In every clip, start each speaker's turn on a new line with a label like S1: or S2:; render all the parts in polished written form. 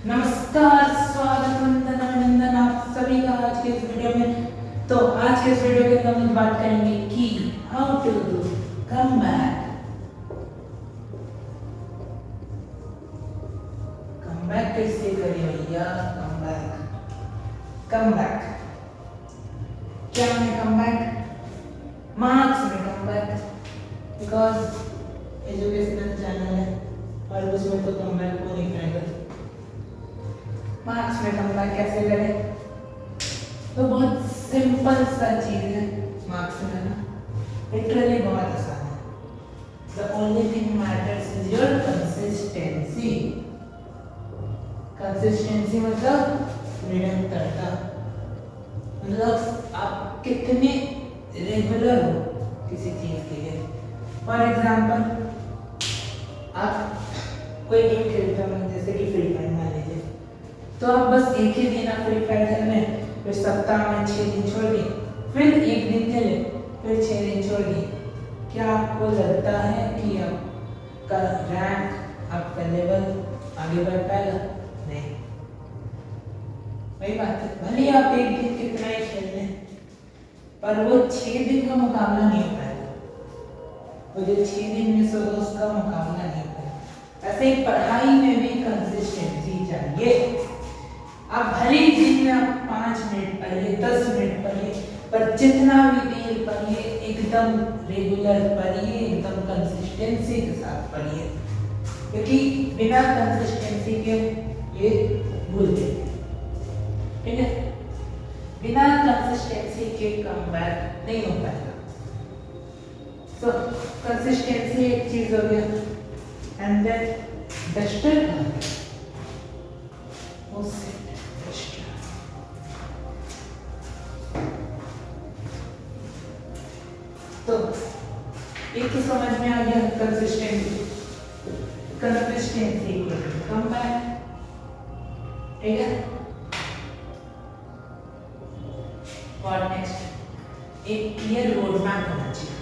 S1: नमस्कार, स्वागत, वंदन, अभिनंदन आप सभी का आज के इस वीडियो में। तो आज के इस वीडियो के अंदर हम बात करेंगे कि how to do come back. Come back कैसे करें भैया? कम बैक, कम बैक क्या है? कम बैक मार्क्स में come back, because educational channel है और उसमें तो कम बैक हो नहीं पाएगा। मार्क्स में कम बैक कैसे करें? तो बहुत सिंपल सा चीज है मार्क्स में ना, लिटरली बहुत आसान है। The only thing matters is your consistency. Consistency मतलब निरंतरता, मतलब आप कितने रेगुलर हो किसी चीज के लिए। फॉर एग्जाम्पल, आप कोई गेम खेलते हो जैसे कि फ्री फायर मान लीजिए, तो आप बस एक ही दिन आप फ्री फायर खेल रहे हैं, फिर सप्ताह में 6 दिन छोड़ दिए, फिर एक दिन खेले, फिर 6 दिन छोड़ दिए। क्या आपको लगता है कि आपका रैंक, आपका लेवल आगे बढ़ पाएगा? नहीं। वही बात है, भले आप एक दिन कितना ही खेल लें, पर वो 6 दिन का मुकाबला नहीं हो पाएगा। वो जो 6 दिन में से उसका मुकाबला नहीं हो पाएगा। ऐसे ही पढ़ाई में भी कंसिस्टेंसी चाहिए। आप भले ही दिन में आप 5 मिनट पढ़िए, 10 मिनट पढ़िए, पर जितना भी देर पढ़िए एकदम रेगुलर पढ़िए, एकदम कंसिस्टेंसी के साथ पढ़िए, क्योंकि बिना कंसिस्टेंसी के ये भूल जाइए, ठीक है? बिना कंसिस्टेंसी के कम बैक नहीं हो पाएगा। तो कंसिस्टेंसी एक चीज हो गया, एंड देन डस्टर उससे तो एक तो समझ में आ गया कंसिस्टेंसी, कंसिस्टेंसी कम बैक, ठीक है? और नेक्स्ट एक क्लियर रोड मैप होना चाहिए।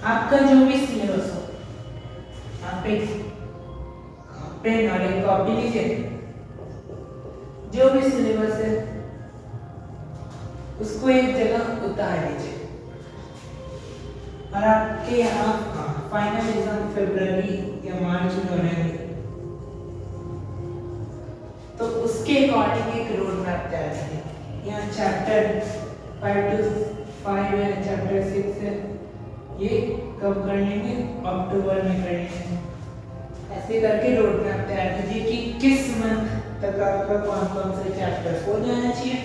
S1: आपका जो भी सिलेबस हो, आप एक पेन और एक कॉपी लीजिए, जो भी सिलेबस है उसको एक जगह उतार लीजिए, और आपके यहाँ फाइनल एग्जाम फरवरी या मार्च में हो रहे हैं, तो उसके अकॉर्डिंग एक रोड मैप तैयार करें। यहाँ चैप्टर 5 to 5 है, चैप्टर 6 है, ये कब कर लेंगे? अक्टूबर में कर लेंगे। ऐसे करके रोड मैप तैयार कीजिए कि किस मंथ तक आपका कौन कौन से चैप्टर हो जाना चाहिए,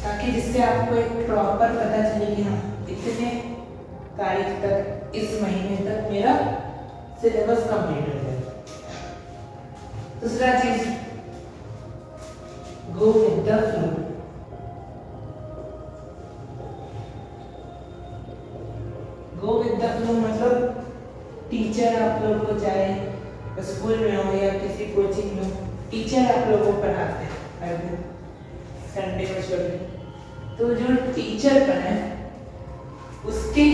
S1: ताकि जिससे आपको एक प्रॉपर पता चले कि हाँ इतने तारीख तक, इस महीने तक मेरा सिलेबस कंप्लीट हो जाएगा। दूसरा चीज, go with the flow. Go with the flow मतलब टीचर आप लोग को, चाहे स्कूल में हो या किसी कोचिंग में हो, टीचर आप लोग को पढ़ाते हैं हर दिन संडे को छोड़, तो जो टीचर पढ़े उसके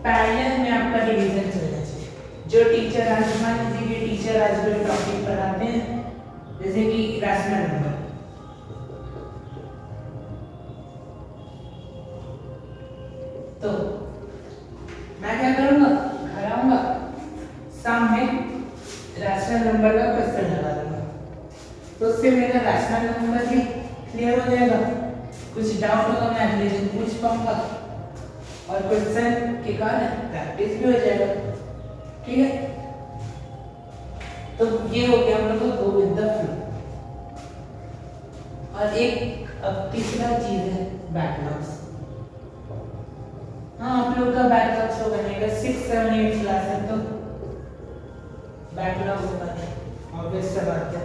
S1: पैरेलल में आपका रिवीजन चलना चाहिए। जो टीचर आज, मान लीजिए कि टीचर आज कोई टॉपिक पढ़ाते हैं जैसे कि रैशनल नंबर, तो मैं क्या करूंगा, घर आऊंगा, शाम में रैशनल नंबर का क्वेश्चन लगा दूंगा, तो उससे मेरा रैशनल नंबर भी क्लियर हो जाएगा। कुछ डाउट होगा मैं अगले दिन पूछ पाऊंगा, और क्वेश्चन के कारण प्रैक्टिस भी हो जाएगा, ठीक है? तो ये हो गया हम लोग का गो विद द फ्लो। और एक अब तीसरा चीज है बैकलॉग्स। हाँ, आप लोग का बैकलॉग्स तो बनेगा 6, 7, 8 क्लास है, तो बैकलॉग बने, ऑब्वियस सा बात है।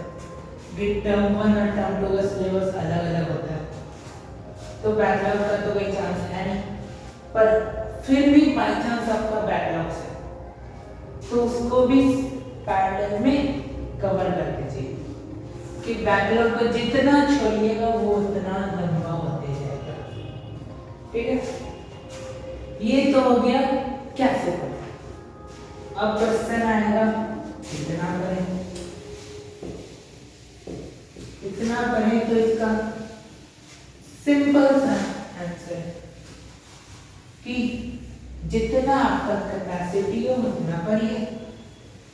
S1: विद टर्म 1 और टर्म 2 का सिलेबस अलग अलग होता है, तो बैकलॉग का तो कोई चांस है नहीं, पर फिर भी बाई चांस आपका बैकलॉग है तो उसको भी पैरेलल में कवर कर दीजिए, कि बैकलॉग को जितना छोड़िएगा वो उतना लंबा होते जाएगा, ठीक है? ये तो हो गया कैसे करें। अब क्वेश्चन आएगा कितना करें। इतना पढ़े तो इसका सिंपल सा आंसर कि जितना आपका कैपेसिटी हो उतना पढ़िए,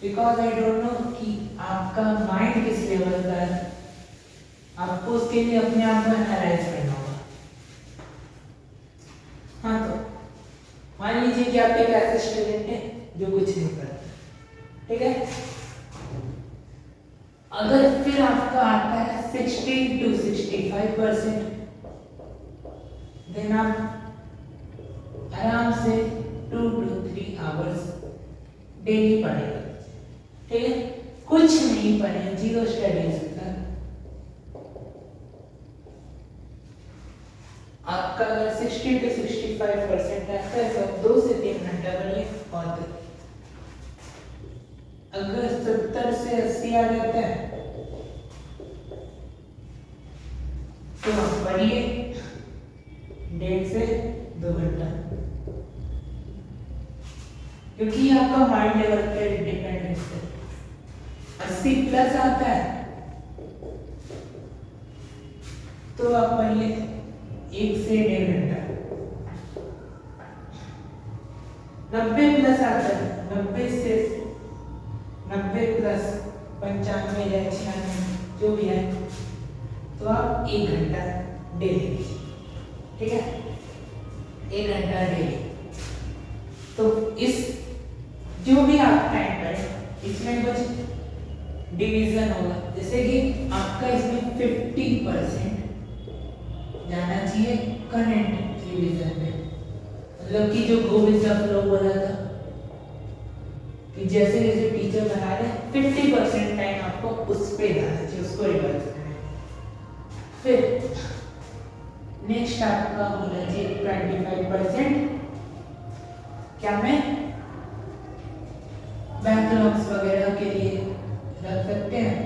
S1: बिकॉज आई डोंट नो कि आपका माइंड किस लेवल का है, आपको उसके लिए अपने आप को एनालाइज करना होगा। हाँ, तो मान लीजिए कि आप एक ऐसे स्टूडेंट है जो कुछ नहीं पढ़ता, ठीक है, अगर फिर आपका आता है 60 to 65%, देन आप आराम से 2 to 3 आवर्स डेली पढ़ेगा, ठीक है, कुछ नहीं पढ़े, जीरो स्टडीज का। आपका अगर 60 to 65% रहता है तो 2 से 3 घंटा पढ़िए, और अगर 70 से 80 आ जाता है तो आप पढ़िए 1.5 से 2 घंटा, क्योंकि आपका माइंड लेवल पे डिपेंड है। 80 प्लस आता है तो आप पढ़िए 1 से 1.5 घंटा। 90 प्लस आता है, 90 से 90 प्लस 95 या 96 जो भी है, तो आप 1 घंटा डेली लीजिए, ठीक है, 1 घंटा डेली। तो इस जो भी आप टाइम करें इसमें कुछ डिवीजन होगा, जैसे कि आपका इसमें 50% जाना चाहिए करंट रिवीजन पे, मतलब कि जो गो विद द फ्लो बोला था कि जैसे जैसे टीचर बना रहे 50% टाइम आपको उस पे जाना चाहिए, उसको रिवाइज करना है। फिर नेक्स्ट आपका होना चाहिए 25%, क्या मैं बैकलॉग्स वगैरह के लिए रख सकते हैं,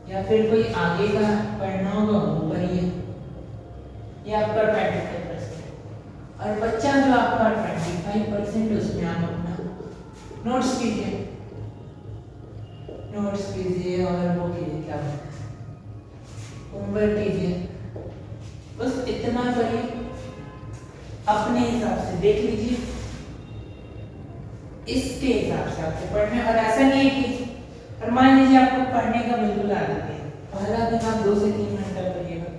S1: या फिर कोई आगे का पढ़ना होगा वो पढ़िए, ये आपका 25%। और बच्चा जो आपका 25% उसमें आप अपना नोट्स कीजिए, और वो कीजिए, क्या होमवर्क कीजिए, बस इतना करिए, अपने हिसाब से देख लीजिए, इसके हिसाब से आपको पढ़ना। और ऐसा नहीं है कि, और मान लीजिए आपको पढ़ने का बिल्कुल आदत है, पहला दिन आप 2 से 3 घंटा पढ़िएगा,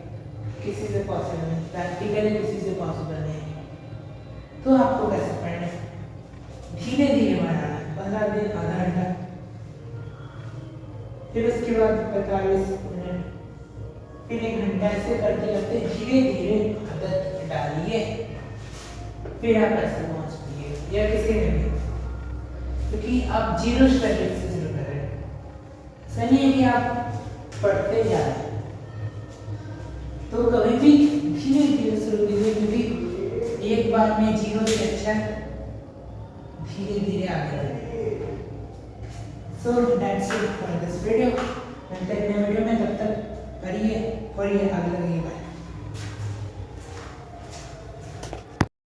S1: किसी से पॉसिबल नहीं, प्रैक्टिकली किसी से पॉसिबल नहीं, तो आपको कैसे पढ़ना है, धीरे धीरे बढ़ाना है, पहला दिन आधा घंटा, फिर उसके बाद 45 मिनट, फिर 1 घंटा, ऐसे करते करते धीरे धीरे आदत डालिए, फिर आप ऐसे पहुंच पाइए, या किसी में भी, क्योंकि आप जीरो स्टडी से शुरू कर रहे हैं, ऐसा नहीं है कि आप पढ़ते जा रहे हैं, तो कभी भी धीरे धीरे शुरू कीजिए, क्योंकि एक बार में जीरो से अच्छा धीरे धीरे आगे बढ़े। So that's it for this video, मिलते हैं नए वीडियो में, तब तक पढ़िए आगे लगिए।